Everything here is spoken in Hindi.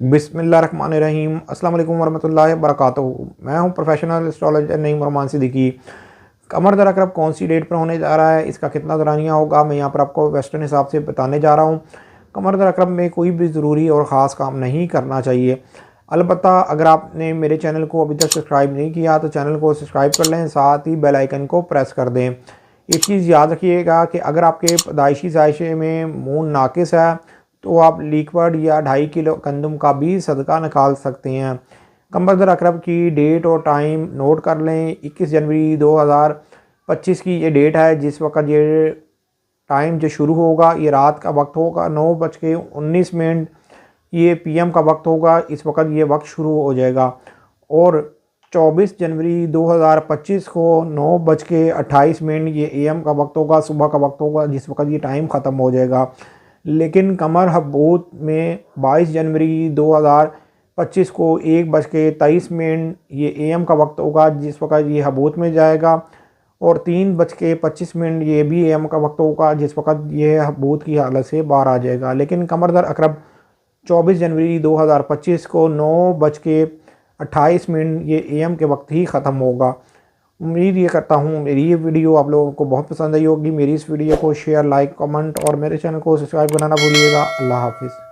बिस्मिल्लाहिर्रहमानिर्रहीम अस्सलाम वालेकुम वरहमतुल्लाहि वबरकातुहू। मैं हूं प्रोफेशनल एस्ट्रोलॉजर नईम रहमान सिद्दीकी। कमर दर अकरब कौन सी डेट पर होने जा रहा है, इसका कितना दौरानिया होगा, मैं यहाँ पर आपको वेस्टर्न हिसाब से बताने जा रहा हूँ। कमर दर अकरब में कोई भी ज़रूरी और ख़ास काम नहीं करना चाहिए। अलबत्ता अगर आपने मेरे चैनल को अभी तक सब्सक्राइब नहीं किया तो चैनल को सब्सक्राइब कर लें, साथ ही बेल आइकन को प्रेस कर दें। एक चीज़ याद रखिएगा कि अगर आपके पैदाइशी जायशे में मून नाकिस है तो आप लीकवर्ड या 2.5 किलो गंदम का भी सदका निकाल सकते हैं। कमर दर अकरब की डेट और टाइम नोट कर लें। 21 जनवरी 2025 की ये डेट है। जिस वक्त ये टाइम जो शुरू होगा ये रात का वक्त होगा 9:19 ये पीएम का वक्त होगा। इस वक्त ये वक्त शुरू हो जाएगा। और 24 जनवरी 2025 को 9:28 ये एएम का वक्त होगा, सुबह का वक्त होगा, जिस वक्त ये टाइम ख़त्म हो जाएगा। लेकिन कमर हबूत में 22 जनवरी 2025 को 1:23 ये एएम का वक्त होगा, जिस वक्त ये हबूत में जाएगा। और 3:25 ये भी एएम का वक्त होगा, जिस वक्त ये हबूत की हालत से बाहर आ जाएगा। लेकिन कमर दर अकरब 24 जनवरी 2025 को 9:28 ये एएम के वक्त ही ख़त्म होगा। उम्मीद ये करता हूँ मेरी ये वीडियो आप लोगों को बहुत पसंद आई होगी। मेरी इस वीडियो को शेयर, लाइक, कमेंट और मेरे चैनल को सब्सक्राइब करना ना भूलिएगा। अल्लाह हाफिज़।